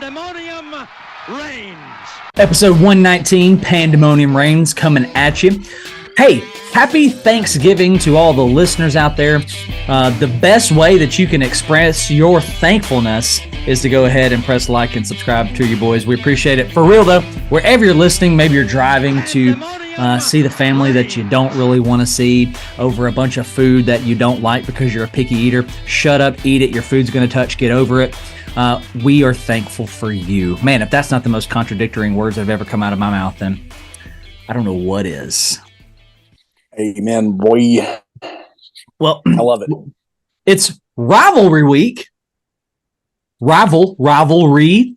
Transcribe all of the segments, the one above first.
Pandemonium Reigns. Episode 119, Pandemonium Reigns, coming at you. Hey, happy Thanksgiving to all the listeners out there. The best way that you can express your thankfulness is to go ahead and press like and subscribe to you boys. We appreciate it. For real, though, wherever you're listening, maybe you're driving to see the family that you don't really want to see over a bunch of food that you don't like because you're a picky eater. Shut up, eat it. Your food's going to touch. Get over it. We are thankful for you. Man, if that's not the most contradictory words that have ever come out of my mouth, then I don't know what is. Amen, boy. Well, I love it. It's Rivalry Week. Rivalry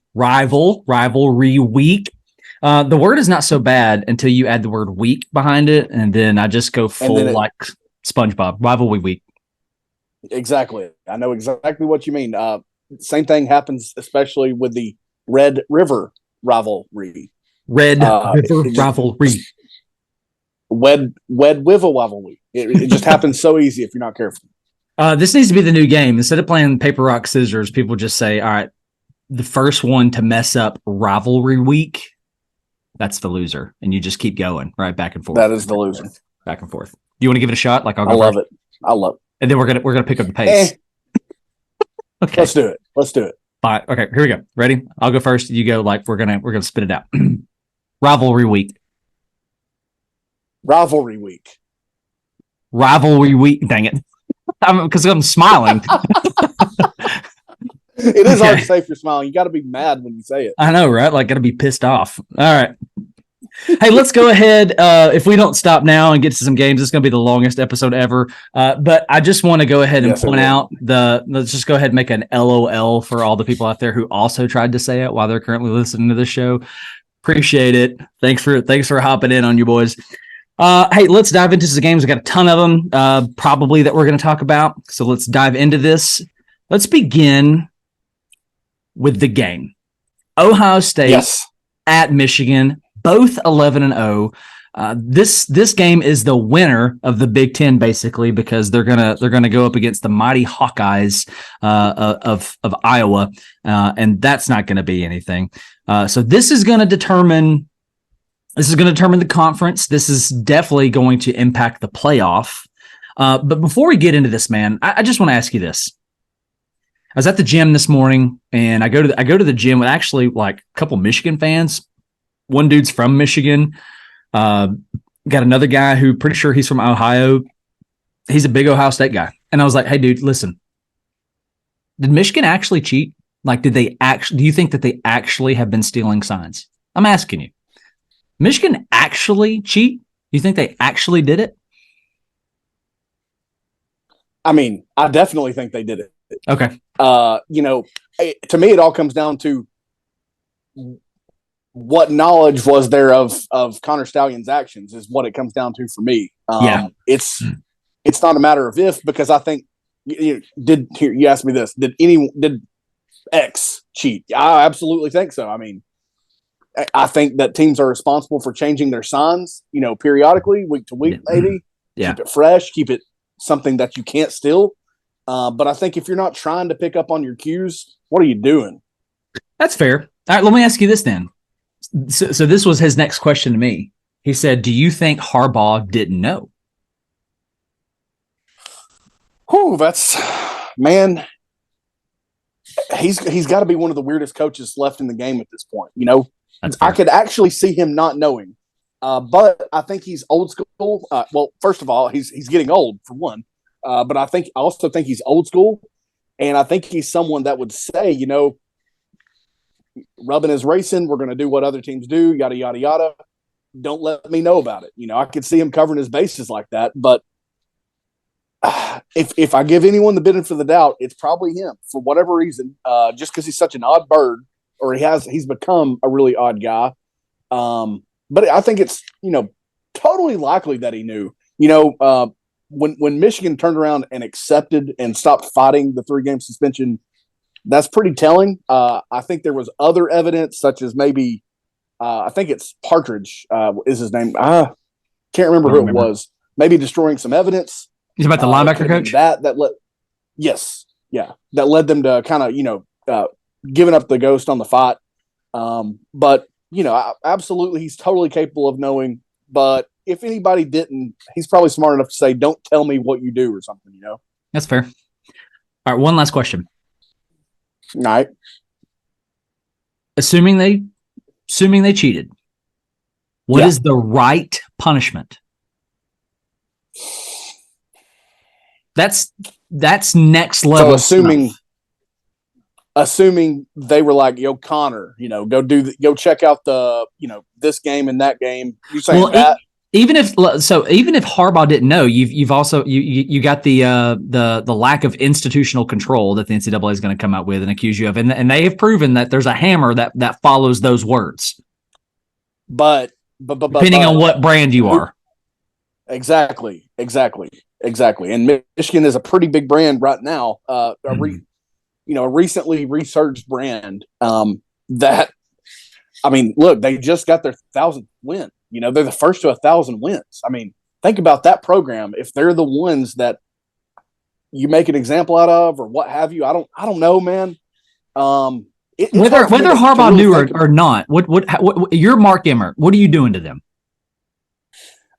Week. The word is not so bad until you add the word week behind it, and then I just go full like SpongeBob. Rivalry Week. Exactly. I know exactly what you mean. Same thing happens, especially with the Red River rivalry. River rivalry. Wed with a rivalry. It just happens so easy if you're not careful. This needs to be the new game. Instead of playing paper, rock, scissors, people just say, all right, the first one to mess up Rivalry Week, that's the loser. And you just keep going, right? Back and forth. That is the loser. Back and forth. Do you want to give it a shot? Like I love it. I love it. And then we're gonna pick up the pace. Okay. Let's do it. All right. Okay, here we go. Ready? I'll go first. You go we're gonna spit it out. Rivalry Week. Rivalry Week. Dang it. Because I'm smiling. It is hard to say if you're smiling. You got to be mad when you say it. I know, right? Like, got to be pissed off. All right. Hey, let's go ahead. If we don't stop now and get to some games, it's going to be the longest episode ever. But I just want to go ahead and point out let's just go ahead and make an LOL for all the people out there who also tried to say it while they're currently listening to this show. Appreciate it. Thanks for hopping in on you boys. Hey, let's dive into some games. We got a ton of them, probably that we're going to talk about. So let's dive into this. Let's begin with the game. Ohio State at Michigan, both 11-0. This game is the winner of the Big Ten, basically, because they're gonna go up against the mighty Hawkeyes of Iowa, and that's not going to be anything. So this is going to determine. This is going to determine the conference. This is definitely going to impact the playoff. But before we get into this, man, I just want to ask you this. I was at the gym this morning, and I go to the gym with actually like a couple Michigan fans. One dude's from Michigan. Got another guy who pretty sure he's from Ohio. He's a big Ohio State guy. And I was like, hey, dude, listen. Did Michigan actually cheat? Like, do you think that they actually have been stealing signs? I'm asking you. Michigan actually cheat? You think they actually did it? I mean, I definitely think they did it. Okay. To me, it all comes down to what knowledge was there of Connor Stallion's actions is what it comes down to for me. It's not a matter of if, because I think you asked me this, did X cheat? I absolutely think so. I mean, I think that teams are responsible for changing their signs, periodically, week to week, maybe. Yeah. Keep it fresh, keep it something that you can't steal. But I think if you're not trying to pick up on your cues, what are you doing? That's fair. All right, let me ask you this then. So this was his next question to me. He said, do you think Harbaugh didn't know? Man, he's got to be one of the weirdest coaches left in the game at this point. I could actually see him not knowing, but I think he's old school. Well, first of all, he's getting old for one, but I also think he's old school, and I think he's someone that would say, rubbing is racing. We're going to do what other teams do. Yada yada yada. Don't let me know about it. I could see him covering his bases like that, but if I give anyone the benefit of the doubt, it's probably him for whatever reason. Just because he's such an odd bird. Or he's become a really odd guy. But I think it's, totally likely that he knew. When Michigan turned around and accepted and stopped fighting the 3-game suspension, that's pretty telling. I think there was other evidence, such as maybe, I think it's Partridge is his name. I can't remember who it was. Maybe destroying some evidence. He's about the linebacker coach? That led them to kind of, giving up the ghost on the fight. But absolutely, he's totally capable of knowing. But if anybody didn't, he's probably smart enough to say, "Don't tell me what you do" or something. That's fair. All right, one last question. All right. Assuming they cheated, what is the right punishment? That's next level. So assuming they were like, "Yo, Connor, go check out the, this game and that game." You saying that? Even if Harbaugh didn't know, you've also you got the lack of institutional control that the NCAA is going to come out with and accuse you of, and they have proven that there's a hammer that follows those words. But depending on what brand you are. Exactly. And Michigan is a pretty big brand right now. A recently resurged brand. That, I mean, look, they just got their 1,000th win. They're the first to 1,000 wins. I mean, think about that program. If they're the ones that you make an example out of, or what have you, I don't know, man. Whether Harbaugh knew or not, what you're Mark Emmert, what are you doing to them?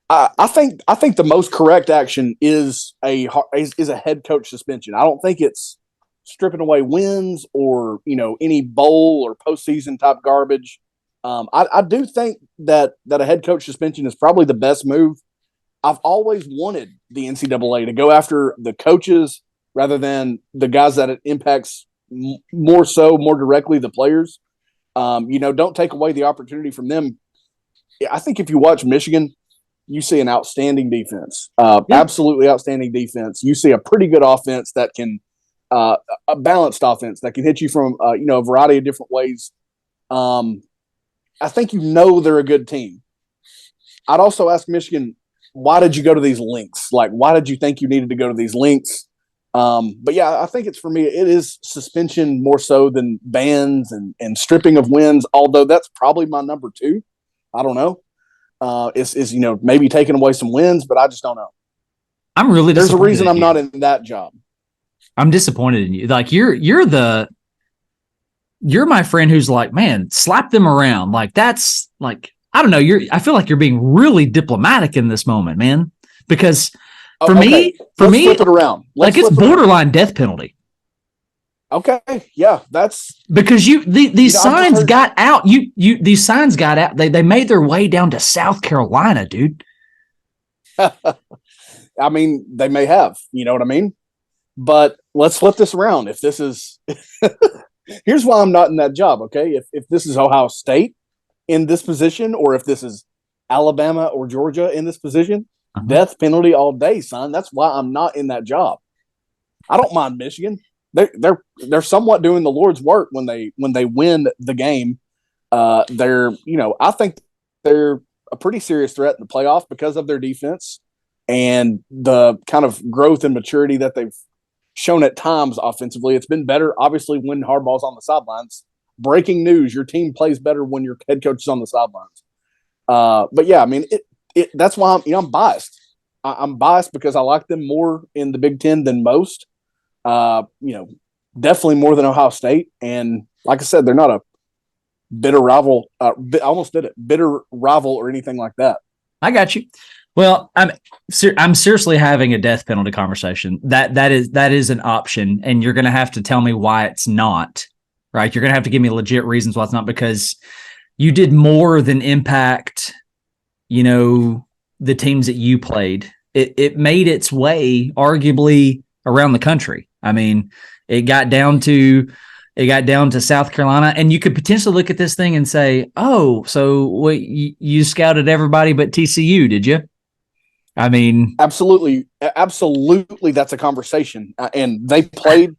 I think the most correct action is a head coach suspension. I don't think it's stripping away wins or any bowl or postseason type garbage. I do think that a head coach suspension is probably the best move. I've always wanted the NCAA to go after the coaches rather than the guys that it impacts more directly the players. Don't take away the opportunity from them. I think if you watch Michigan, you see an outstanding defense, absolutely outstanding defense. You see a pretty good offense that can a balanced offense that can hit you from a variety of different ways. I think they're a good team. I'd also ask Michigan, why did you go to these links? Like, why did you think you needed to go to these links? But yeah, I think for me, it is suspension more so than bans and stripping of wins, although that's probably my number 2. I don't know. Is maybe taking away some wins, but I just don't know. I'm really There's a reason I'm not in that job. I'm disappointed in you. Like you're my friend who's like, man, slap them around. Like that's like, I don't know. I feel like you're being really diplomatic in this moment, man. Because for me, flip it around. It's borderline death penalty. Okay, yeah, that's because these signs got out. These signs got out. They made their way down to South Carolina, dude. I mean, they may have. You know what I mean? But let's flip this around. If this is here's why I'm not in that job, okay? If this is Ohio State in this position, or if this is Alabama or Georgia in this position, death penalty all day, son. That's why I'm not in that job. I don't mind Michigan. They're somewhat doing the Lord's work when they win the game. I think they're a pretty serious threat in the playoff because of their defense and the kind of growth and maturity that they've shown at times offensively. It's been better, obviously, when Harbaugh's on the sidelines. Breaking news: your team plays better when your head coach is on the sidelines. But yeah, I mean, that's why I'm biased. I'm biased because I like them more in the Big Ten than most. Definitely more than Ohio State. And like I said, they're not a bitter rival. I almost did it. Bitter rival or anything like that. I got you. Well, I'm seriously having a death penalty conversation. That is an option, and you're going to have to tell me why it's not. Right? You're going to have to give me legit reasons why it's not, because you did more than impact, the teams that you played. It made its way arguably around the country. I mean, it got down to South Carolina, and you could potentially look at this thing and say, "Oh, so you scouted everybody but TCU, did you?" I mean, absolutely, that's a conversation, and they played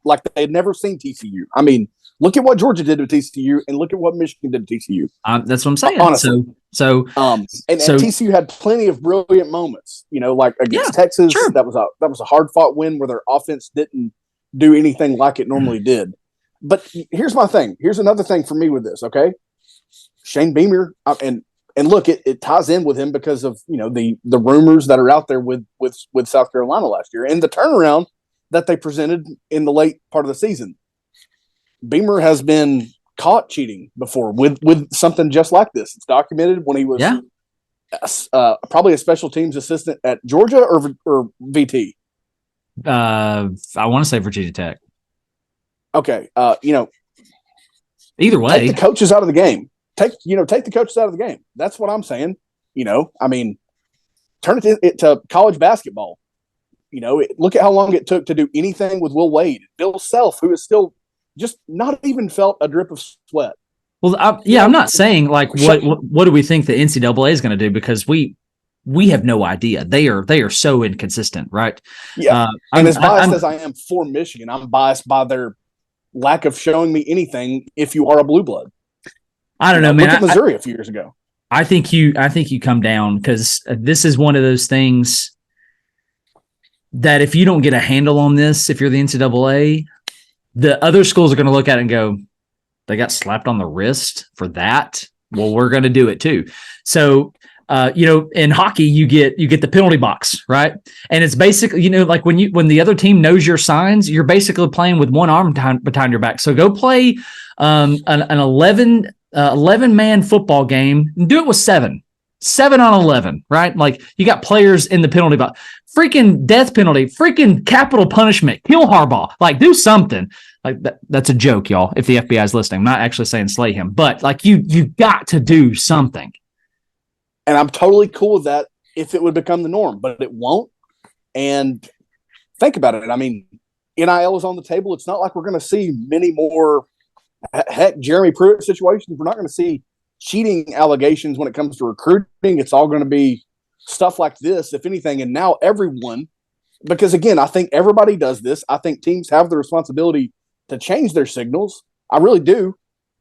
like they had never seen TCU. I mean, look at what Georgia did to TCU, and look at what Michigan did to TCU. That's what I'm saying. Honestly, and TCU had plenty of brilliant moments. Like against Texas, sure. That was a hard fought win where their offense didn't do anything like it normally did. But here's my thing. Here's another thing for me with this. Okay, Shane Beamer, and look, it ties in with him because of the rumors that are out there with South Carolina last year and the turnaround that they presented in the late part of the season. Beamer has been caught cheating before with something just like this. It's documented when he was probably a special teams assistant at Georgia or VT. I want to say Virginia Tech. Okay, either way, take the coaches out of the game. Take the coaches out of the game. That's what I'm saying. Turn it to college basketball. Look at how long it took to do anything with Will Wade, Bill Self, who is still just not even felt a drip of sweat. Well, I'm not saying like what do we think the NCAA is going to do, because we have no idea. They are so inconsistent, right? Yeah, and as biased as I am for Michigan, I'm biased by their lack of showing me anything. If you are a blue blood, I don't know, man. Look at Missouri a few years ago. I think you come down, because this is one of those things that if you don't get a handle on this, if you're the NCAA, the other schools are going to look at it and go, they got slapped on the wrist for that. Well, we're going to do it too. So, in hockey, you get the penalty box, right? And it's basically, like when the other team knows your signs, you're basically playing with one arm behind your back. So go play an 11-man football game and do it with 7 on 11, right? Like, you got players in the penalty box, freaking death penalty, freaking capital punishment, kill Harbaugh, like do something. Like that's a joke, y'all. If the FBI is listening, I'm not actually saying slay him, but like you got to do something. And I'm totally cool with that if it would become the norm, but it won't. And think about it. I mean, NIL is on the table. It's not like we're going to see many more, Jeremy Pruitt situations. We're not going to see cheating allegations when it comes to recruiting. It's all going to be stuff like this, if anything. And now everyone, because again, I think everybody does this. I think teams have the responsibility to change their signals. I really do.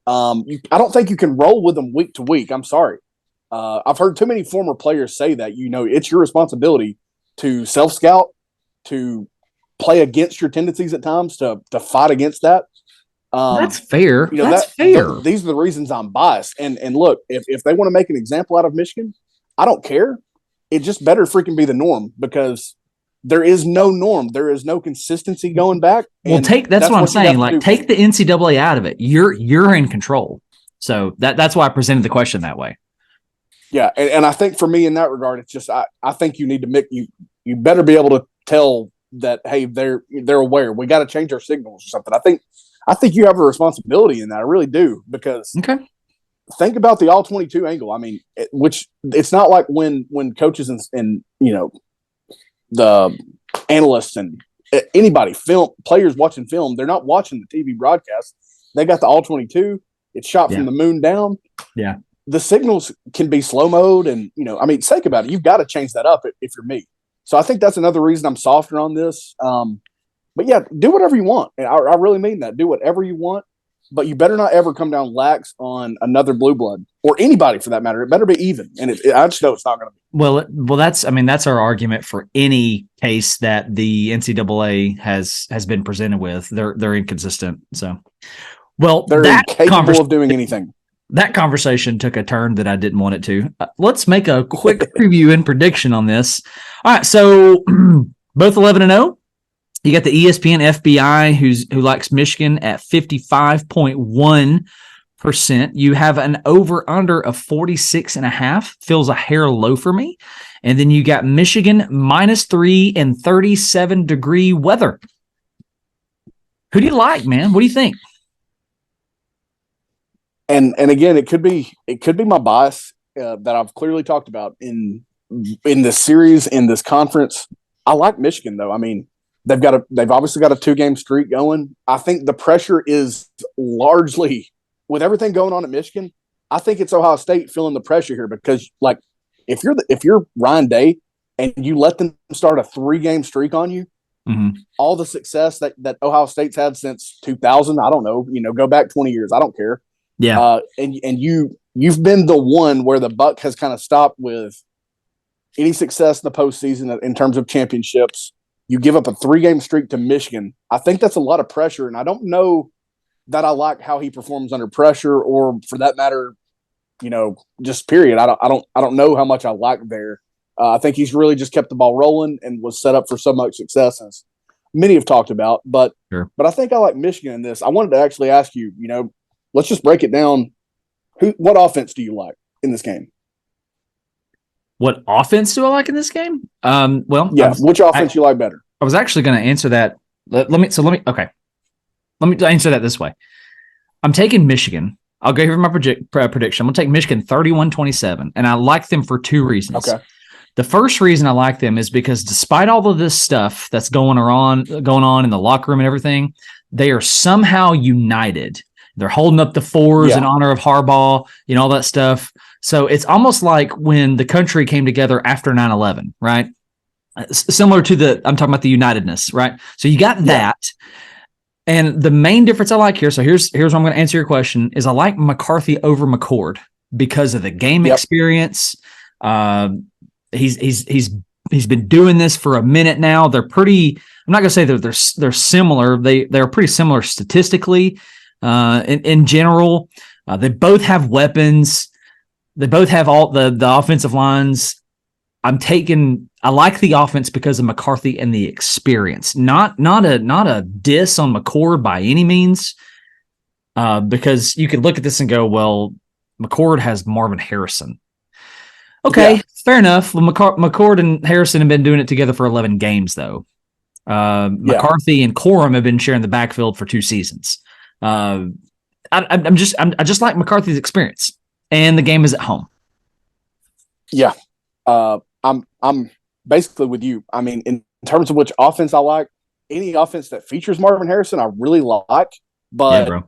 I don't think you can roll with them week to week. I'm sorry. I've heard too many former players say that, it's your responsibility to self-scout, to play against your tendencies at times, to fight against that. That's fair. That's fair. These are the reasons I'm biased. And look, if they want to make an example out of Michigan, I don't care. It just better freaking be the norm, because there is no norm. There is no consistency going back. Well, that's what I'm saying. Like, take the NCAA out of it. You're in control. So that's why I presented the question that way. Yeah, and I think for me in that regard, it's just I think you need to make you better be able to tell that, hey, they're aware. We got to change our signals or something. I think you have a responsibility in that. I really do, because think about the all 22 angle. I mean, which it's not like when coaches and the analysts and anybody players watching film, they're not watching the TV broadcast. They got the all 22. It's shot from the moon down. Yeah. The signals can be slow mode, and think about it. You've got to change that up if you're me. So I think that's another reason I'm softer on this. But yeah, do whatever you want. And I really mean that. Do whatever you want, but you better not ever come down lax on another blue blood, or anybody for that matter. It better be even. And I just know it's not going to be. Well, that's our argument for any case that the NCAA has been presented with. They're inconsistent. So, well, they're incapable of doing anything. That conversation took a turn that I didn't want it to. Let's make a quick preview and prediction on this. All right, so both 11-0. You got the ESPN FBI who likes Michigan at 55.1%. You have an over-under of 46.5. Feels a hair low for me. And then you got Michigan -3 and 37-degree weather. Who do you like, man? What do you think? And again, it could be my bias that I've clearly talked about in this series, in this conference. I like Michigan, though. I mean, they've obviously got a 2-game streak going. I think the pressure is largely, with everything going on at Michigan, I think it's Ohio State feeling the pressure here, because like if you're Ryan Day and you let them start a 3-game streak on you, all the success that Ohio State's had since 2000, I don't know, go back 20 years, I don't care. Yeah. And you've been the one where the buck has kind of stopped with any success in the postseason in terms of championships. You give up a 3-game streak to Michigan. I think that's a lot of pressure, and I don't know that I like how he performs under pressure, or for that matter, just period. I don't know how much I like there. I think he's really just kept the ball rolling and was set up for so much success. many have talked about, but Sure. I think I like Michigan in this. I wanted to actually ask you, let's just break it down. What offense do you like in this game? What offense do I like in this game? Well, which offense you like better? I was actually going to answer that. Let me answer that this way. I'm taking Michigan. I'll go here my prediction. I'm going to take Michigan 31-27, and I like them for two reasons. Okay. The first reason I like them is because despite all of this stuff that's going on in the locker room and everything, they are somehow united. They're holding up the fours in honor of Harbaugh, all that stuff. So it's almost like when the country came together after 9/11, right? Similar to I'm talking about the unitedness, right? So you got that. And the main difference I like here, so here's what I'm going to answer your question, is I like McCarthy over McCord because of the game experience. He's been doing this for a minute now. They're pretty. I'm not going to say that they're similar. They're pretty similar statistically. In general, they both have weapons. They both have all the offensive lines. I like the offense because of McCarthy and the experience. Not a diss on McCord by any means, because you could look at this and go, well, McCord has Marvin Harrison. Okay, fair enough. Well, McCord and Harrison have been doing it together for 11 games, though. McCarthy and Corum have been sharing the backfield for 2 seasons. I just like McCarthy's experience, and the game is at home. Yeah, I'm basically with you. I mean, in terms of which offense I like, any offense that features Marvin Harrison, I really like. But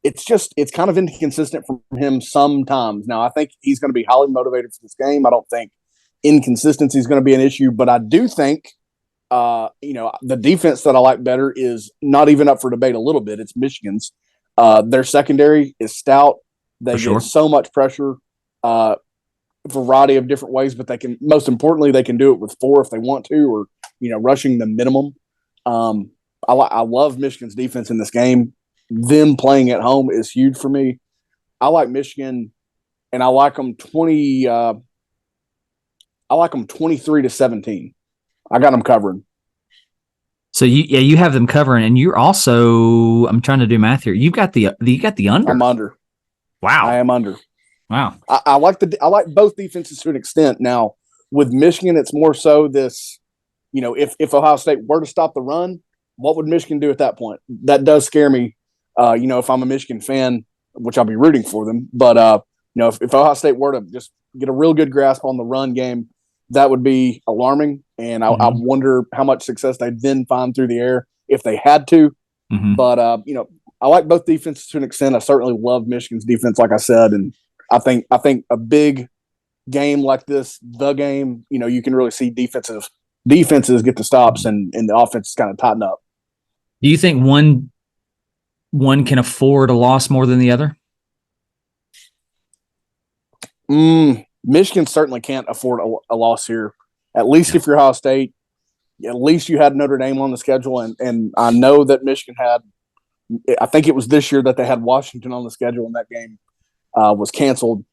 it's kind of inconsistent from him sometimes. Now, I think he's going to be highly motivated for this game. I don't think inconsistency is going to be an issue, but I do think, the defense that I like better is not even up for debate a little bit. It's Michigan's. Their secondary is stout. They get so much pressure, variety of different ways, but most importantly, they can do it with 4 if they want to, or, rushing the minimum. I love Michigan's defense in this game. Them playing at home is huge for me. I like Michigan, and I like them 23-17. I got them covering. So you have them covering, and you're also, I'm trying to do math here. You got the under. I'm under. Wow. I am under. Wow. I like both defenses to an extent. Now with Michigan, it's more so this, if Ohio State were to stop the run, what would Michigan do at that point? That does scare me. If I'm a Michigan fan, which I'll be rooting for them, but if Ohio State were to just get a real good grasp on the run game, that would be alarming. And I wonder how much success they'd then find through the air if they had to. Mm-hmm. But I like both defenses to an extent. I certainly love Michigan's defense, like I said, and I think a big game like this, the game, you can really see defenses get the stops and the offense kind of tighten up. Do you think one can afford a loss more than the other? Michigan certainly can't afford a loss here. At least if you're Ohio State, at least you had Notre Dame on the schedule, and I know that Michigan had. I think it was this year that they had Washington on the schedule, and that game was canceled.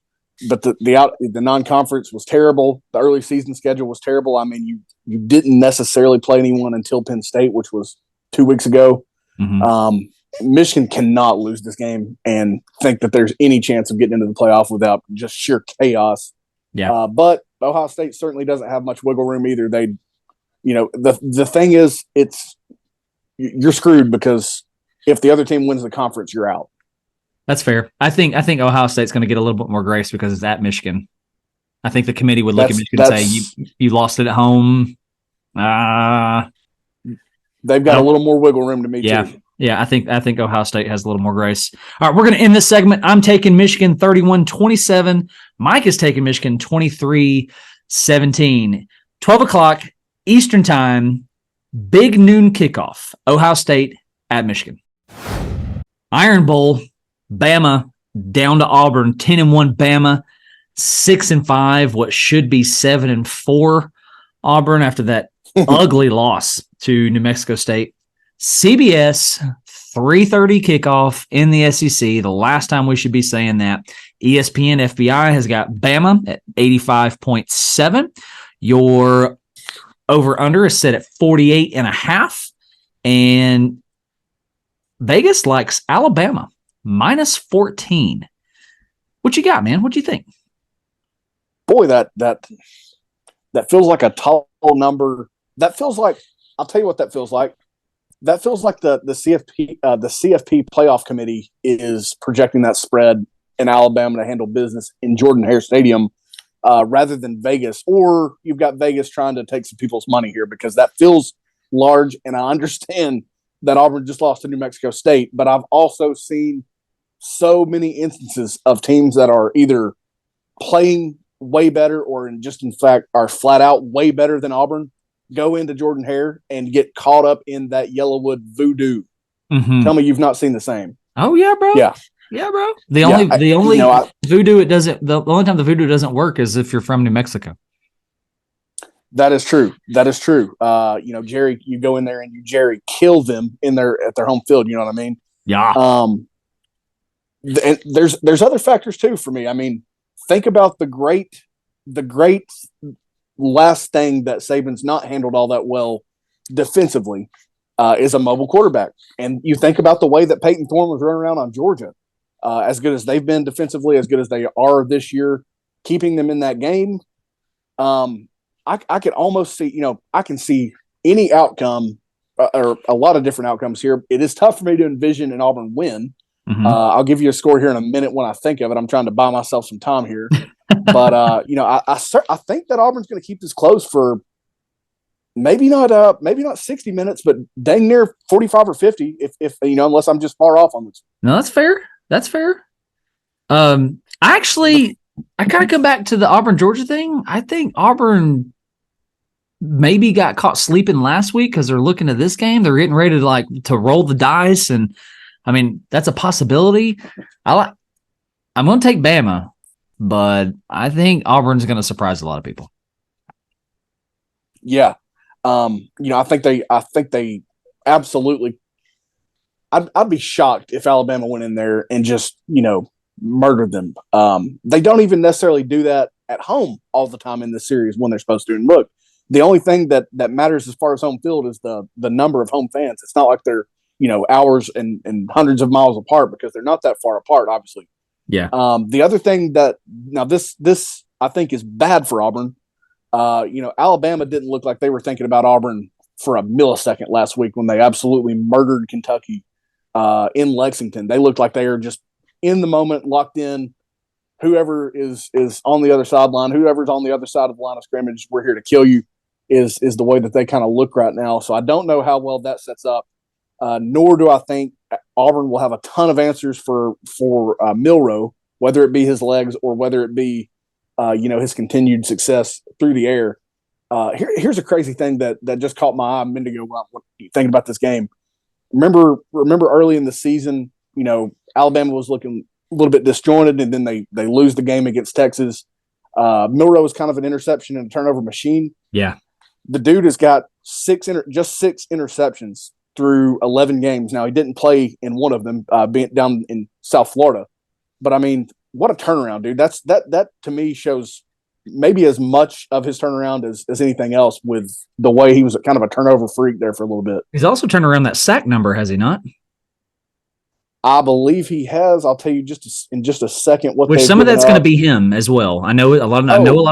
But the non-conference was terrible. The early season schedule was terrible. I mean, you didn't necessarily play anyone until Penn State, which was 2 weeks ago. Mm-hmm. Michigan cannot lose this game and think that there's any chance of getting into the playoff without just sheer chaos. Yeah. But Ohio State certainly doesn't have much wiggle room either. They, the thing is, you're screwed because if the other team wins the conference, you're out. That's fair. I think Ohio State's going to get a little bit more grace because it's at Michigan. I think the committee would look at Michigan and say, you lost it at home. They've got a little more wiggle room to me, too. Yeah, I think Ohio State has a little more grace. All right, we're going to end this segment. I'm taking Michigan 31-27. Mike is taking Michigan 23-17. 12 o'clock Eastern Time, big noon kickoff. Ohio State at Michigan. Iron Bowl, Bama down to Auburn, 10-1 Bama, 6-5, what should be 7-4 Auburn after that ugly loss to New Mexico State. CBS, 3:30 kickoff in the SEC. The last time we should be saying that. ESPN FBI has got Bama at 85.7. Your over under is set at 48.5, and Vegas likes Alabama minus 14. What you got, man? What do you think? Boy, that feels like a tall number. That feels like, I'll tell you what that feels like. That feels like the CFP playoff committee is projecting that spread in Alabama to handle business in Jordan-Hare Stadium rather than Vegas. Or you've got Vegas trying to take some people's money here, because that feels large. And I understand that Auburn just lost to New Mexico State, but I've also seen so many instances of teams that are either playing way better or in fact are flat out way better than Auburn go into Jordan-Hare and get caught up in that Yellowwood voodoo. Mm-hmm. Tell me you've not seen the same. Oh yeah, bro. Yeah, bro. The only voodoo the only time the voodoo doesn't work is if you're from New Mexico. That is true. Jerry, you go in there and Jerry kill them at their home field. You know what I mean? Yeah. And there's other factors too for me. I mean, think about the great last thing that Saban's not handled all that well defensively is a mobile quarterback. And you think about the way that Peyton Thorne was running around on Georgia, as good as they've been defensively, as good as they are this year, keeping them in that game. I can almost see, I can see any outcome or a lot of different outcomes here. It is tough for me to envision an Auburn win. Mm-hmm. I'll give you a score here in a minute when I think of it. I'm trying to buy myself some time here. But, I think that Auburn's going to keep this close for maybe not 60 minutes, but dang near 45 or 50 if unless I'm just far off on this. No, that's fair. That's fair. I kind of come back to the Auburn-Georgia thing. I think Auburn maybe got caught sleeping last week because they're looking at this game. They're getting ready to roll the dice, and I mean that's a possibility. I'm going to take Bama, but I think Auburn's going to surprise a lot of people. Yeah, I think they absolutely. I'd be shocked if Alabama went in there and just murdered them. They don't even necessarily do that at home all the time in this series when they're supposed to. And look, the only thing that matters as far as home field is the number of home fans. It's not like they're hours and hundreds of miles apart, because they're not that far apart, obviously. Yeah. The other thing that now this I think is bad for Auburn. Alabama didn't look like they were thinking about Auburn for a millisecond last week when they absolutely murdered Kentucky in Lexington. They looked like they are just in the moment, locked in. Whoever is on the other sideline, whoever's on the other side of the line of scrimmage, we're here to kill you, is the way that they kind of look right now. So I don't know how well that sets up, nor do I think Auburn will have a ton of answers for Milroe, whether it be his legs or whether it be his continued success through the air. Here's a crazy thing that just caught my eye a minute ago when thinking about this game. Remember early in the season, Alabama was looking a little bit disjointed, and then they lose the game against Texas. Milroe was kind of an interception and a turnover machine. Yeah. The dude has got six interceptions through 11 games. Now, he didn't play in one of them, being down in South Florida. But, I mean, what a turnaround, dude. That to me shows maybe as much of his turnaround as anything else, with the way he was kind of a turnover freak there for a little bit. He's also turned around that sack number, has he not? I believe he has. I'll tell you in just a second. Which some of that's going to be him as well. I know a lot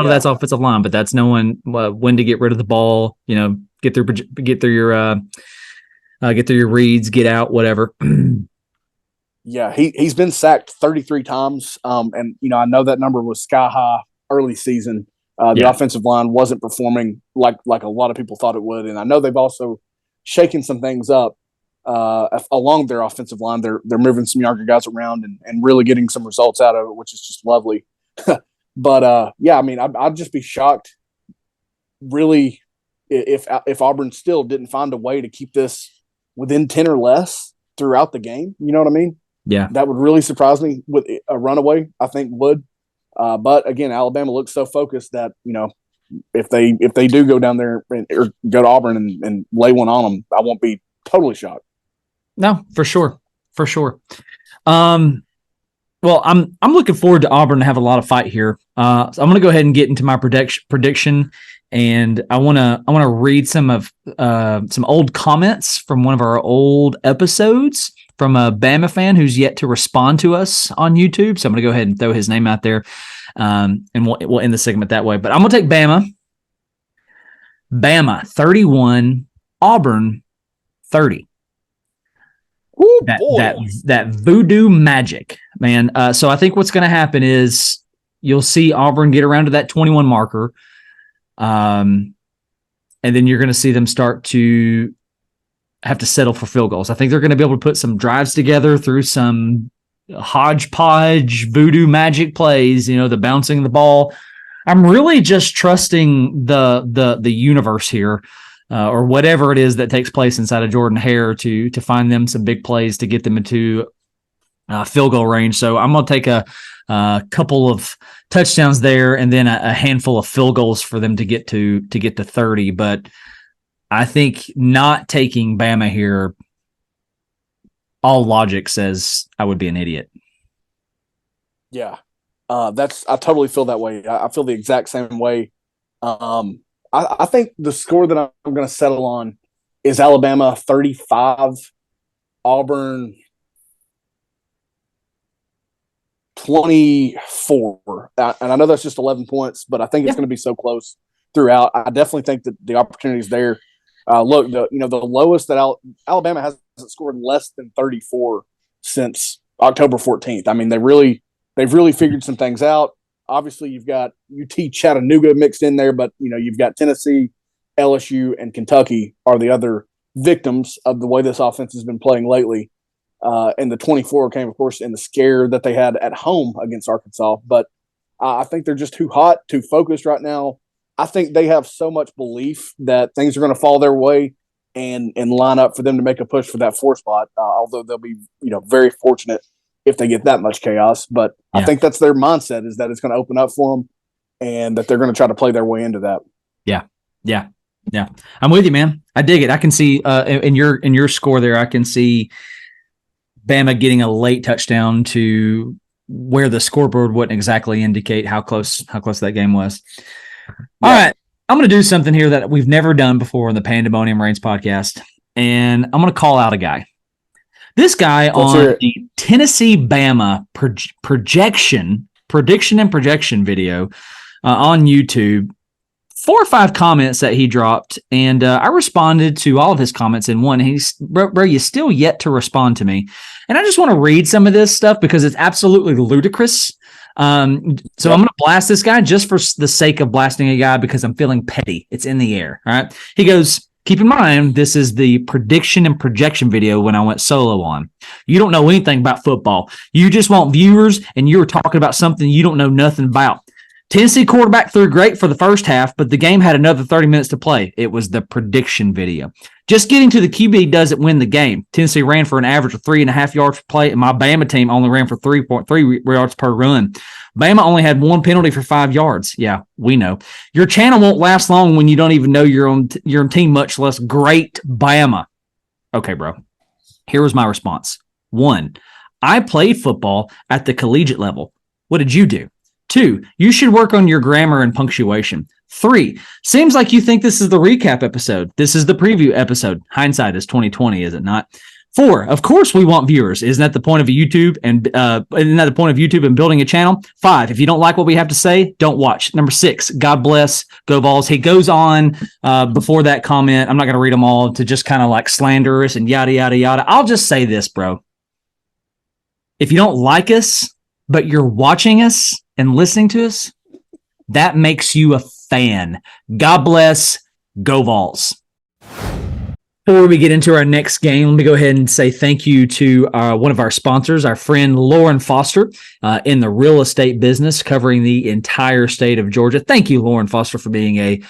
of that's offensive line, but that's knowing when to get rid of the ball. Get through your reads, get out, whatever. Yeah, he's been sacked 33 times, and I know that number was sky high early season. The offensive line wasn't performing like a lot of people thought it would, and I know they've also shaken some things up. Along their offensive line, they're moving some younger guys around and really getting some results out of it, which is just lovely. But I mean, I'd just be shocked, really, if Auburn still didn't find a way to keep this within 10 or less throughout the game. You know what I mean? Yeah, that would really surprise me. With a runaway, I think would. But again, Alabama looks so focused that if they do go down there or go to Auburn and lay one on them, I won't be totally shocked. No, for sure. Well, I'm looking forward to Auburn to have a lot of fight here. So I'm going to go ahead and get into my prediction, and I want to read some old comments from one of our old episodes from a Bama fan who's yet to respond to us on YouTube. So I'm going to go ahead and throw his name out there, and we'll end the segment that way. But I'm going to take Bama. Bama 31, Auburn 30. Ooh, that voodoo magic, man. So I think what's going to happen is you'll see Auburn get around to that 21 marker, and then you're going to see them start to have to settle for field goals. I think they're going to be able to put some drives together through some hodgepodge voodoo magic plays. The bouncing the ball. I'm really just trusting the universe here. Or whatever it is that takes place inside of Jordan Hare to find them some big plays to get them into field goal range. So I'm going to take a couple of touchdowns there and then a handful of field goals for them to get to 30. But I think not taking Bama here, all logic says I would be an idiot. Yeah, I totally feel that way. I feel the exact same way. I think the score that I'm going to settle on is Alabama 35, Auburn 24. And I know that's just 11 points, but I think it's going to be so close throughout. I definitely think that the opportunity is there. Look, the lowest that Alabama hasn't scored less than 34 since October 14th. I mean, they've really figured some things out. Obviously, you've got UT Chattanooga mixed in there, but you've got Tennessee, LSU, and Kentucky are the other victims of the way this offense has been playing lately. And the 24 came, of course, in the scare that they had at home against Arkansas. But I think they're just too hot, too focused right now. I think they have so much belief that things are going to fall their way and line up for them to make a push for that 4 spot. Although they'll be, very fortunate if they get that much chaos. But I think that's their mindset, is that it's going to open up for them and that they're going to try to play their way into that. Yeah. I'm with you, man. I dig it. I can see in your score there, I can see Bama getting a late touchdown to where the scoreboard wouldn't exactly indicate how close that game was. All right. I'm going to do something here that we've never done before in the Pandemonium Reigns podcast, and I'm going to call out a guy. This guy on the Tennessee Bama prediction and projection video on YouTube, 4 or 5 comments that he dropped, and I responded to all of his comments in one. He's, bro, you still yet to respond to me, and I just want to read some of this stuff because it's absolutely ludicrous. So I'm going to blast this guy just for the sake of blasting a guy because I'm feeling petty. It's in the air. All right. He goes, keep in mind, this is the prediction and projection video when I went solo on. You don't know anything about football. You just want viewers, and you're talking about something you don't know nothing about. Tennessee quarterback threw great for the first half, but the game had another 30 minutes to play. It was the prediction video. Just getting to the QB doesn't win the game. Tennessee ran for an average of 3.5 yards per play, and my Bama team only ran for 3.3 yards per run. Bama only had 1 penalty for 5 yards. Yeah, we know. Your channel won't last long when you don't even know your own team, much less great Bama. Okay, bro. Here was my response. 1, I played football at the collegiate level. What did you do? 2, you should work on your grammar and punctuation. 3, seems like you think this is the recap episode. This is the preview episode. Hindsight is 2020, is it not? 4, of course we want viewers. Isn't that the point of YouTube and building a channel? 5, if you don't like what we have to say, don't watch. Number 6, God bless, go Vols. He goes on before that comment. I'm not going to read them all to just kind of like slander us and yada, yada, yada. I'll just say this, bro. If you don't like us, but you're watching us and listening to us, that makes you a fan. God bless, go Vols. Before we get into our next game, let me go ahead and say thank you to one of our sponsors, our friend Lauren Foster in the real estate business, covering the entire state of Georgia. Thank you, Lauren Foster, for being a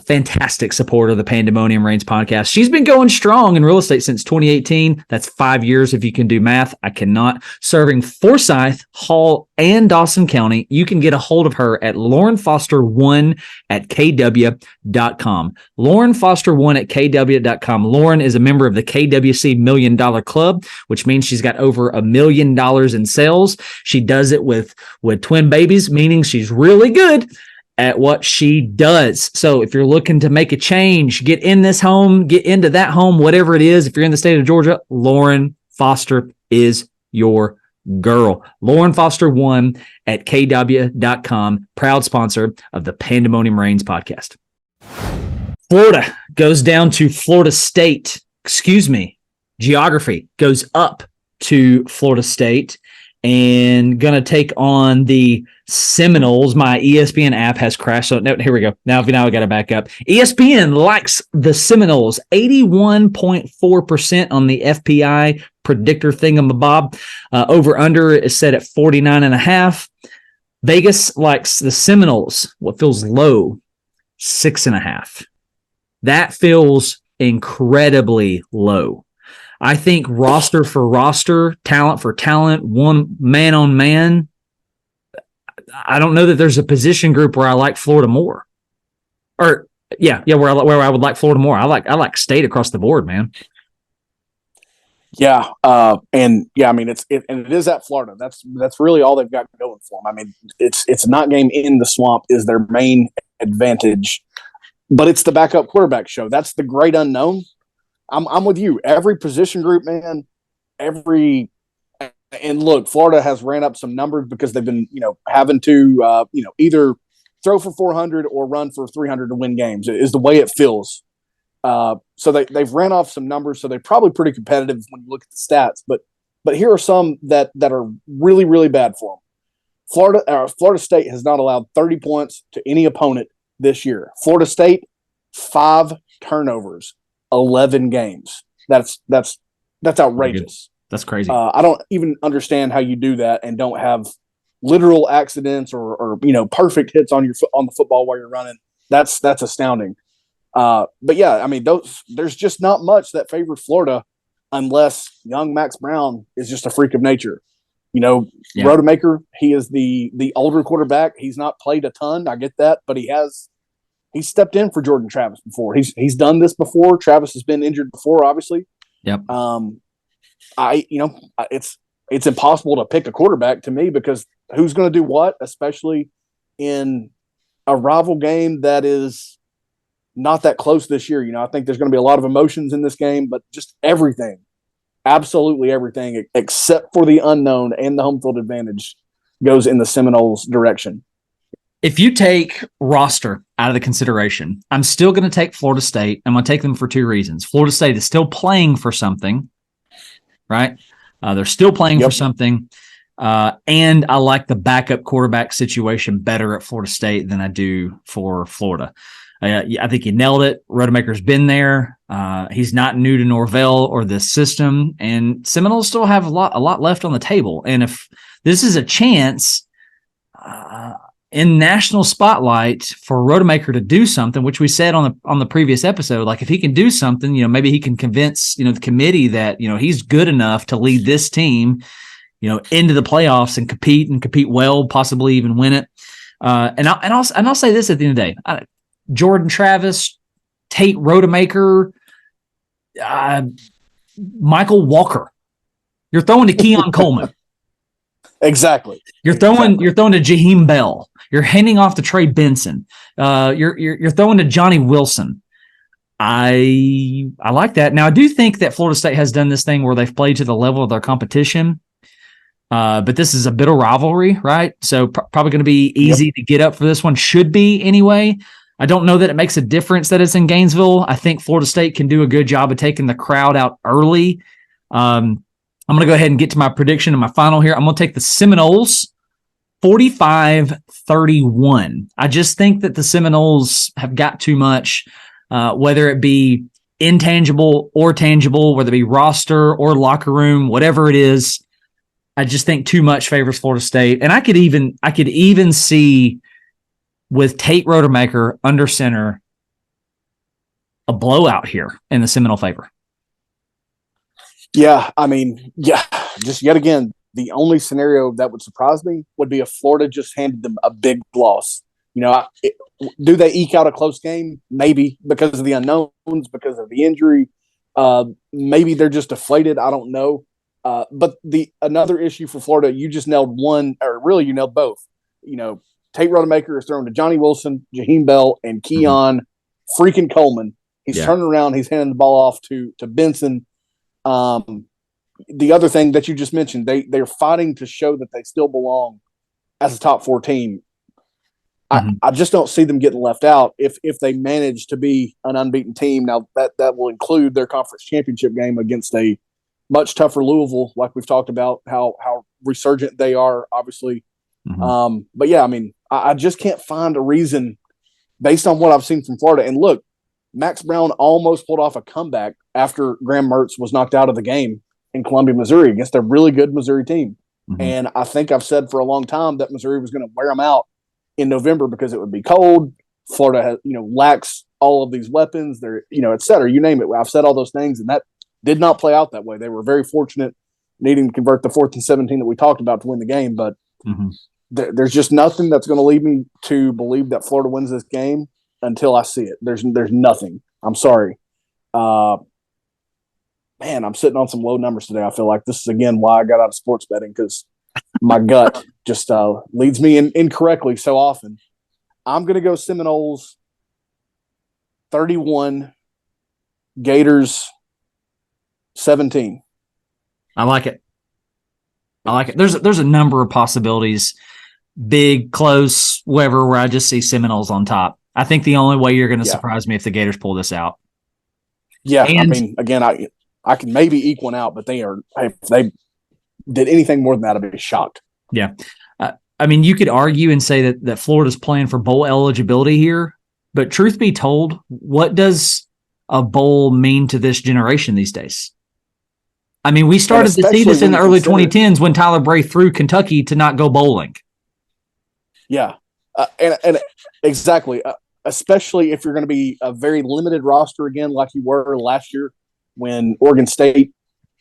fantastic supporter of the Pandemonium Reigns podcast. She's been going strong in real estate since 2018. That's 5 years if you can do math. I cannot. Serving Forsyth, Hall, and Dawson County. You can get a hold of her at laurenfoster1@kw.com. laurenfoster1@kw.com. Lauren is a member of the KWC $1 Million Club, which means she's got over $1 million in sales. She does it with twin babies, meaning she's really good. at what she does. So if you're looking to make a change, get in this home, get into that home, whatever it is. If you're in the state of Georgia, Lauren Foster is your girl. Lauren Foster 1 at KW.com, proud sponsor of the Pandemonium Reigns podcast. Florida goes down to Florida State. Geography goes up to Florida State and going to take on the Seminoles. My ESPN app has crashed. So no, here we go. Now I got to back up. ESPN likes the Seminoles, 81.4% on the FPI predictor thingamabob. Over under is set at 49.5. Vegas likes the Seminoles, what feels low, 6.5. That feels incredibly low. I think roster for roster, talent for talent, one man on man. I don't know that there's a position group where I like Florida more. Or where I would like Florida more. I like State across the board, man. Yeah, I mean it is at Florida. That's really all they've got going for them. I mean, it's not game in the swamp is their main advantage, but it's the backup quarterback show. That's the great unknown. I'm with you. Every position group, man. And look, Florida has ran up some numbers because they've been having to either throw for 400 or run for 300 to win games. Is the way it feels. So they've ran off some numbers, so they're probably pretty competitive when you look at the stats. But here are some that are really, really bad for them. Florida State has not allowed 30 points to any opponent this year. Florida State, 5 turnovers, 11 games. That's outrageous. That's crazy. I don't even understand how you do that and don't have literal accidents or perfect hits on the football while you're running. That's astounding. But yeah, I mean, there's just not much that favors Florida unless young Max Brown is just a freak of nature. Rodemaker, he is the older quarterback. He's not played a ton. I get that, but he's stepped in for Jordan Travis before. He's done this before. Travis has been injured before, obviously. Yep. It's impossible to pick a quarterback to me because who's going to do what, especially in a rival game that is not that close this year. I think there's going to be a lot of emotions in this game, but just everything, absolutely everything, except for the unknown and the home field advantage, goes in the Seminoles' direction. If you take roster out of the consideration, I'm still going to take Florida State. I'm going to take them for 2 reasons. Florida State is still playing for something, right? They're still playing for something. And I like the backup quarterback situation better at Florida State than I do for Florida. I think you nailed it. Rodemaker's been there. He's not new to Norvell or this system, and Seminoles still have a lot left on the table. And if this is a chance in national spotlight for Rodemaker to do something, which we said on the previous episode, like if he can do something, maybe he can convince the committee that he's good enough to lead this team, into the playoffs and compete well, possibly even win it. And I'll say this at the end of the day. Jordan Travis, Tate Rodemaker, Michael Walker. You're throwing to Keon Coleman. Exactly. You're throwing to Jaheim Bell. You're handing off to Trey Benson. You're throwing to Johnny Wilson. I like that. Now I do think that Florida State has done this thing where they've played to the level of their competition. But this is a bit of rivalry, right? So probably going to be easy to get up for this one. Should be anyway. I don't know that it makes a difference that it's in Gainesville. I think Florida State can do a good job of taking the crowd out early. I'm going to go ahead and get to my prediction and my final here. I'm going to take the Seminoles 45-31. I just think that the Seminoles have got too much, whether it be intangible or tangible, whether it be roster or locker room, whatever it is. I just think too much favors Florida State. And I could even see with Tate Rodemaker under center a blowout here in the Seminole favor. Yeah, I mean, just yet again, the only scenario that would surprise me would be if Florida just handed them a big loss. Do they eke out a close game? Maybe because of the unknowns, because of the injury. Maybe they're just deflated. I don't know. But another issue for Florida, you just nailed one, or really you nailed both. Tate Rodemaker is throwing to Johnny Wilson, Jaheim Bell, and Keon freaking Coleman. He's turning around. He's handing the ball off to Benson. The other thing that you just mentioned, they're fighting to show that they still belong as a top 4 team. I just don't see them getting left out if they manage to be an unbeaten team. Now that will include their conference championship game against a much tougher Louisville, like we've talked about how resurgent they are, obviously. But yeah, I mean, I just can't find a reason based on what I've seen from Florida. And look, Max Brown almost pulled off a comeback after Graham Mertz was knocked out of the game in Columbia, Missouri against a really good Missouri team. And I think I've said for a long time that Missouri was going to wear them out in November because it would be cold. Florida has, lacks all of these weapons. They're, et cetera, you name it. I've said all those things, and that did not play out that way. They were very fortunate needing to convert the 4th and 17 that we talked about to win the game. But there's just nothing that's going to lead me to believe that Florida wins this game until I see it. There's nothing. I'm sorry. Man, I'm sitting on some low numbers today. I feel like this is, again, why I got out of sports betting, because my gut just leads me incorrectly so often. I'm going to go Seminoles 31, Gators 17. I like it. There's a number of possibilities, big, close, whatever, where I just see Seminoles on top. I think the only way you're going to surprise me if the Gators pull this out. Yeah, and, I mean, again, I can maybe eke one out, but if they did anything more than that, I'd be shocked. Yeah. I mean, you could argue and say that Florida's playing for bowl eligibility here, but truth be told, what does a bowl mean to this generation these days? I mean, we started to see this in the early 2010s when Tyler Bray threw Kentucky to not go bowling. Yeah, and exactly, especially if you're going to be a very limited roster again, like you were last year when Oregon State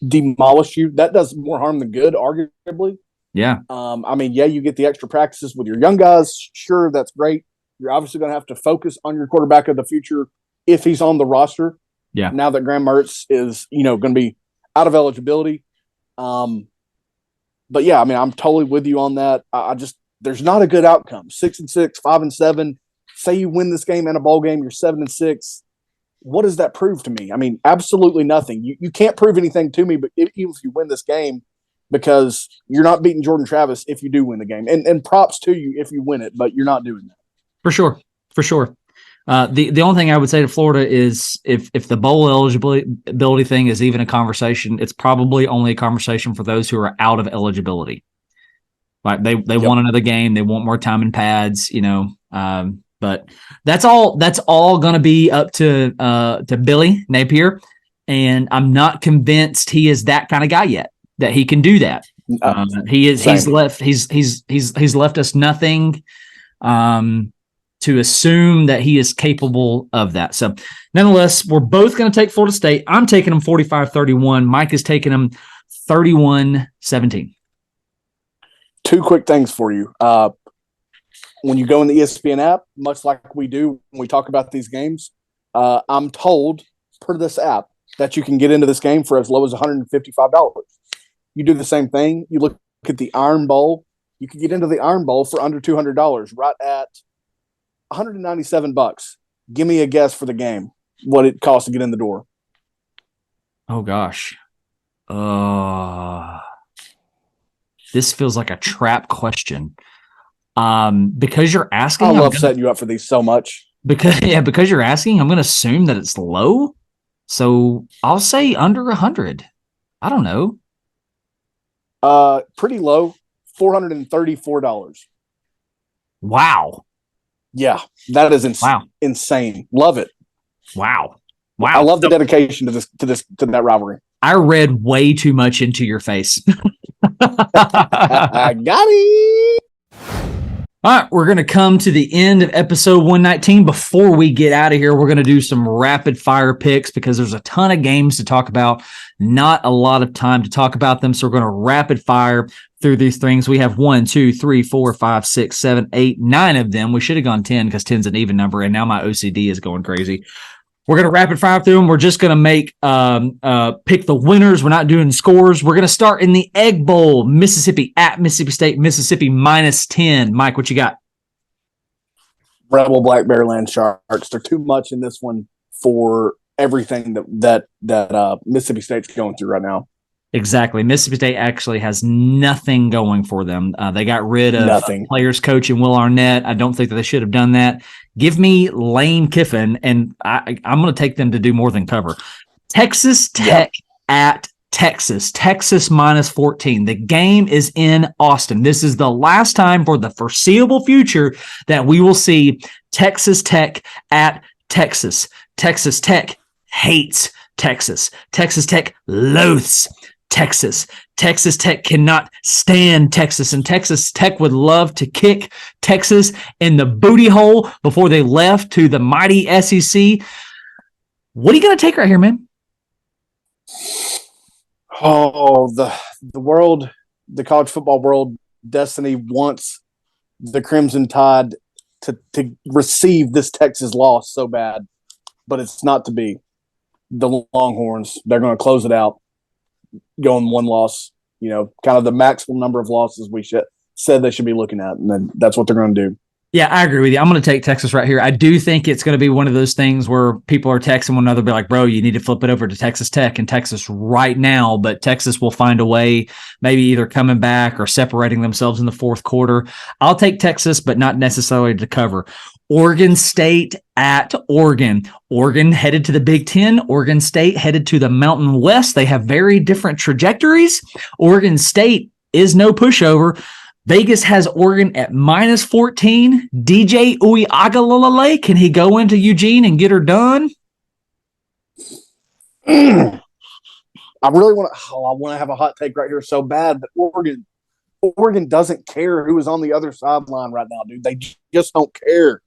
demolished you. That does more harm than good, arguably. Yeah. I mean, yeah, you get the extra practices with your young guys. Sure, that's great. You're obviously going to have to focus on your quarterback of the future if he's on the roster. Yeah. Now that Graham Mertz is, going to be out of eligibility. But yeah, I mean, I'm totally with you on that. There's not a good outcome. 6-6, 5-7. Say you win this game and a bowl game, you're 7-6. What does that prove to me? I mean, absolutely nothing. You can't prove anything to me, but even if you win this game, because you're not beating Jordan Travis if you do win the game. And props to you if you win it, but you're not doing that. For sure. The only thing I would say to Florida is if the bowl eligibility thing is even a conversation, it's probably only a conversation for those who are out of eligibility. Like they want another game, they want more time in pads, but that's all going to be up to Billy Napier, and I'm not convinced he is that kind of guy yet that he can do that. He is. He's left us nothing to assume that he is capable of that. So, nonetheless, we're both going to take Florida State. I'm taking them 45-31. Mike is taking them 31-17. Two quick things for you. When you go in the ESPN app, much like we do when we talk about these games, I'm told per this app that you can get into this game for as low as $155. You do the same thing. You look at the Iron Bowl. You can get into the Iron Bowl for under $200, right at $197. Give me a guess for the game, what it costs to get in the door. Oh gosh. This feels like a trap question. Because you're asking, I love setting you up for these so much. Because you're asking, I'm going to assume that it's low. So I'll say under 100. I don't know. Pretty low, $434. Wow. Yeah, that is insane. Love it. Wow. I love the dedication to that rivalry. I read way too much into your face. I got it. All right, we're going to come to the end of episode 119. Before we get out of here, we're going to do some rapid fire picks because there's a ton of games to talk about, not a lot of time to talk about them. So we're going to rapid fire through these things. We have 1, 2, 3, 4, 5, 6, 7, 8, 9 of them. We should have gone 10 because 10 is an even number, and now my OCD is going crazy. We're going to rapid fire through them. We're just going to make pick the winners. We're not doing scores. We're going to start in the Egg Bowl, Mississippi at Mississippi State, Mississippi -10. Mike, what you got? Rebel Black Bear Land Sharks. They're too much in this one for everything that Mississippi State's going through right now. Exactly. Mississippi State actually has nothing going for them. They got rid of players coach and Will Arnett. I don't think that they should have done that. Give me Lane Kiffin, and I'm going to take them to do more than cover. Texas Tech at Texas. Texas minus 14. The game is in Austin. This is the last time for the foreseeable future that we will see Texas Tech at Texas. Texas Tech hates Texas. Texas Tech loathes Texas. Texas Tech cannot stand Texas, and Texas Tech would love to kick Texas in the booty hole before they left to the mighty SEC. What are you going to take right here, man? Oh, the world, the college football world, destiny wants the Crimson Tide to receive this Texas loss so bad, but it's not to be. The Longhorns, they're going to close it out, going one loss, kind of the maximum number of losses we said they should be looking at, and then that's what they're going to do. Yeah, I agree with you. I'm going to take Texas right here. I do think it's going to be one of those things where people are texting one another, be like, bro, you need to flip it over to Texas Tech and Texas right now, but Texas will find a way, maybe either coming back or separating themselves in the fourth quarter. I'll take Texas, but not necessarily to cover. Oregon State at Oregon. Oregon headed to the Big Ten. Oregon State headed to the Mountain West. They have very different trajectories. Oregon State is no pushover. Vegas has Oregon at minus 14. DJ Uiagalelei, can he go into Eugene and get her done? I really want to have a hot take right here so bad, but Oregon doesn't care who is on the other sideline right now, dude. They just don't care.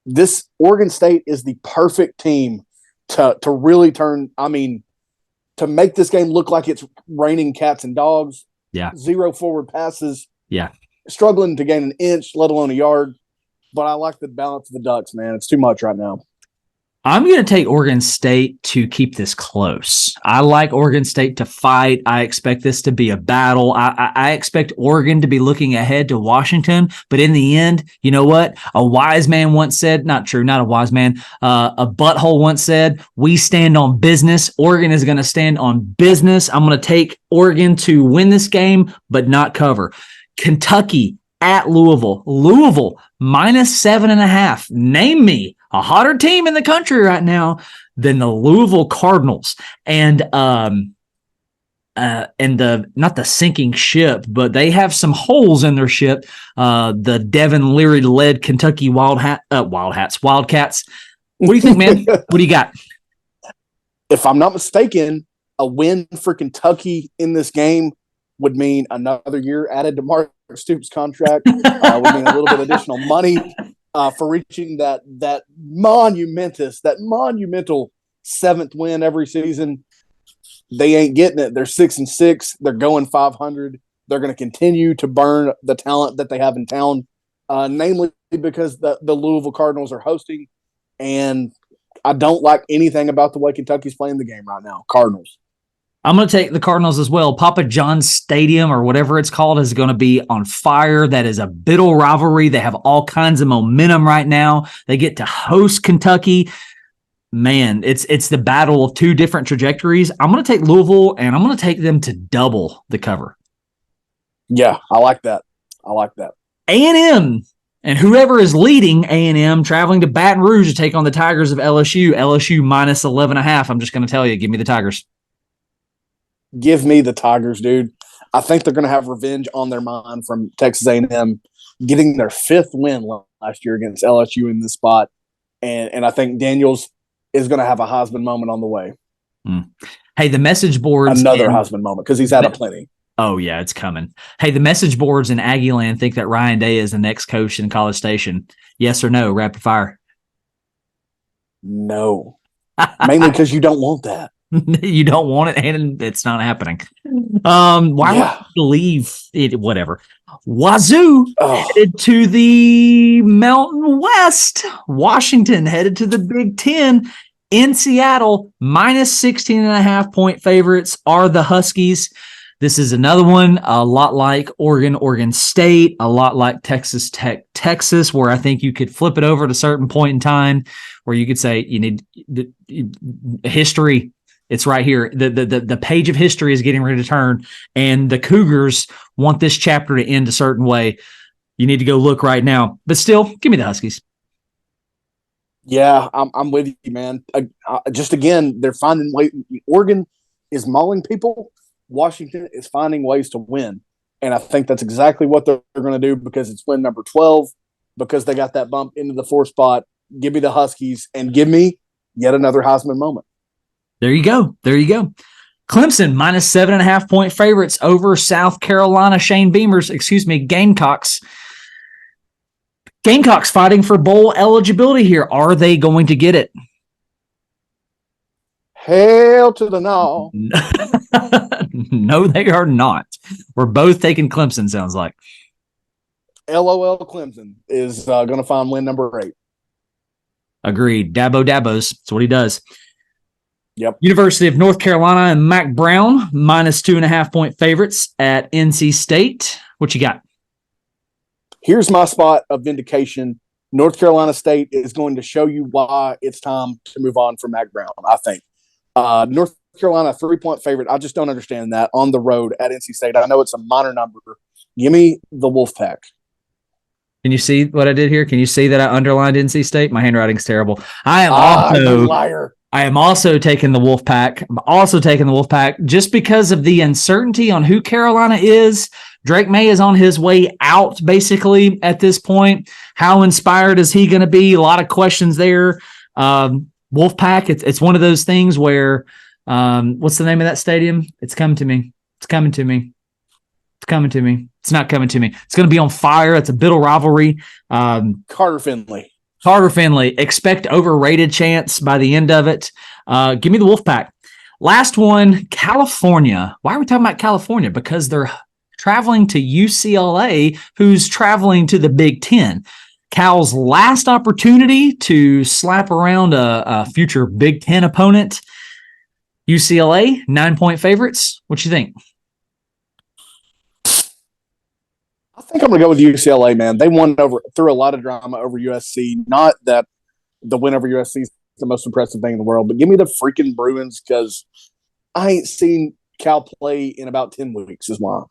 This Oregon State is the perfect team to really to make this game look like it's raining cats and dogs. Yeah. 0 forward passes. Yeah. Struggling to gain an inch, let alone a yard. But I like the balance of the Ducks, man. It's too much right now. I'm going to take Oregon State to keep this close. I like Oregon State to fight. I expect this to be a battle. I expect Oregon to be looking ahead to Washington. But in the end, you know what? A wise man once said, not true, not a wise man, a butthole once said, we stand on business. Oregon is going to stand on business. I'm going to take Oregon to win this game, but not cover. Kentucky at Louisville. Louisville minus 7.5. Name me a hotter team in the country right now than the Louisville Cardinals. And not the sinking ship, but they have some holes in their ship. The Devin Leary led Kentucky Wildcats. What do you think, man? What do you got? If I'm not mistaken, a win for Kentucky in this game would mean another year added to Mark Stoops' contract, would mean a little bit additional money for reaching that monumental seventh win every season. They ain't getting it. They're 6-6. They're going 500. They're going to continue to burn the talent that they have in town, namely because the Louisville Cardinals are hosting. And I don't like anything about the way Kentucky's playing the game right now. Cardinals. I'm going to take the Cardinals as well. Papa John's Stadium, or whatever it's called, is going to be on fire. That is a bitter rivalry. They have all kinds of momentum right now. They get to host Kentucky. Man, it's the battle of two different trajectories. I'm going to take Louisville, and I'm going to take them to double the cover. Yeah, I like that. A&M, and whoever is leading A&M, traveling to Baton Rouge to take on the Tigers of LSU. LSU minus 11.5. I'm just going to tell you, give me the Tigers. Give me the Tigers, dude. I think they're going to have revenge on their mind from Texas A&M getting their 5th win last year against LSU in this spot. And I think Daniels is going to have a Heisman moment on the way. Hey, the message boards. Another Heisman moment because he's had a plenty. Oh, yeah, it's coming. Hey, the message boards in Aggieland think that Ryan Day is the next coach in College Station. Yes or no? Rapid fire. No. Mainly because you don't want that. You don't want it, and it's not happening. Why would I believe it? Whatever. Wazoo headed to the Mountain West. Washington headed to the Big Ten. In Seattle, minus 16.5 point favorites are the Huskies. This is another one, a lot like Oregon State, a lot like Texas Tech, Texas, where I think you could flip it over at a certain point in time where you could say you need the history. It's right here. The page of history is getting ready to turn, and the Cougars want this chapter to end a certain way. You need to go look right now. But still, give me the Huskies. Yeah, I'm with you, man. Just again, they're finding ways. Oregon is mauling people. Washington is finding ways to win. And I think that's exactly what they're going to do because it's win number 12, because they got that bump into the 4th spot. Give me the Huskies and give me yet another Heisman moment. There you go. There you go. Clemson minus 7.5 point favorites over South Carolina Gamecocks. Gamecocks fighting for bowl eligibility here. Are they going to get it? Hell to the no. No, they are not. We're both taking Clemson, sounds like. LOL Clemson is going to find win number 8. Agreed. Dabos. That's what he does. Yep. University of North Carolina and Mac Brown, minus 2.5 point favorites at NC State. What you got? Here's my spot of vindication. North Carolina State is going to show you why it's time to move on from Mac Brown, I think. North Carolina, 3-point favorite. I just don't understand that on the road at NC State. I know it's a minor number. Give me the Wolfpack. Can you see what I did here? Can you see that I underlined NC State? My handwriting's terrible. I'm a liar. I am also taking the Wolfpack. I'm also taking the Wolfpack just because of the uncertainty on who Carolina is. Drake May is on his way out, basically, at this point. How inspired is he going to be? A lot of questions there. Wolfpack, it's one of those things where, what's the name of that stadium? It's coming to me. It's coming to me. It's coming to me. It's not coming to me. It's going to be on fire. It's a bitter rivalry. Carter Finley. Expect overrated chance by the end of it. Give me the Wolfpack. Last one, California. Why are we talking about California? Because they're traveling to UCLA, who's traveling to the Big Ten. Cal's last opportunity to slap around a future Big Ten opponent. UCLA, 9-point favorites. What you think? I think I'm going to go with UCLA, man. They won through a lot of drama over USC. Not that the win over USC is the most impressive thing in the world, but give me the freaking Bruins because I ain't seen Cal play in about 10 weeks is why.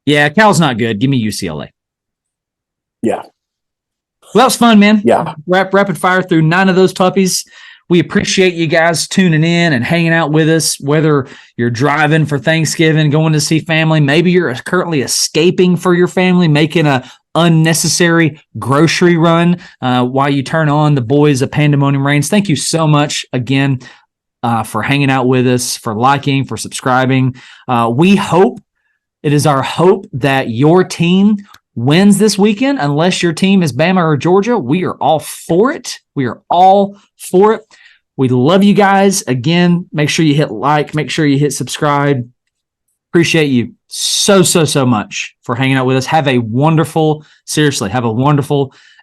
Yeah, Cal's not good. Give me UCLA. Yeah. Well, that was fun, man. Yeah. Rapid fire through 9 of those puppies. We appreciate you guys tuning in and hanging out with us, whether you're driving for Thanksgiving, going to see family. Maybe you're currently escaping for your family, making a unnecessary grocery run while you turn on the boys of Pandemonium Reigns. Thank you so much again for hanging out with us, for liking, for subscribing. It is our hope that your team wins this weekend. Unless your team is Bama or Georgia, we are all for it. We love you guys. Again, make sure you hit like, make sure you hit subscribe. Appreciate you so much for hanging out with us. Have a wonderful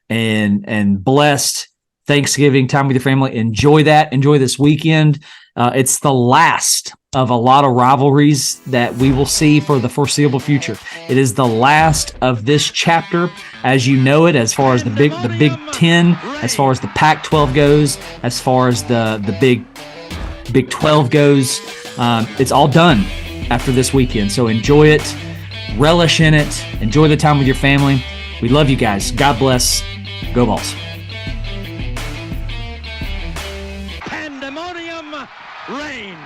and blessed Thanksgiving time with your family. Enjoy that. Enjoy this weekend. It's the last of a lot of rivalries that we will see for the foreseeable future. It is the last of this chapter as you know it, as far as the Big Ten, as far as the Pac-12 goes, as far as the Big 12 goes. It's all done after this weekend. So enjoy it, relish in it, enjoy the time with your family. We love you guys. God bless. Go Vols. Pandemonium Reigns.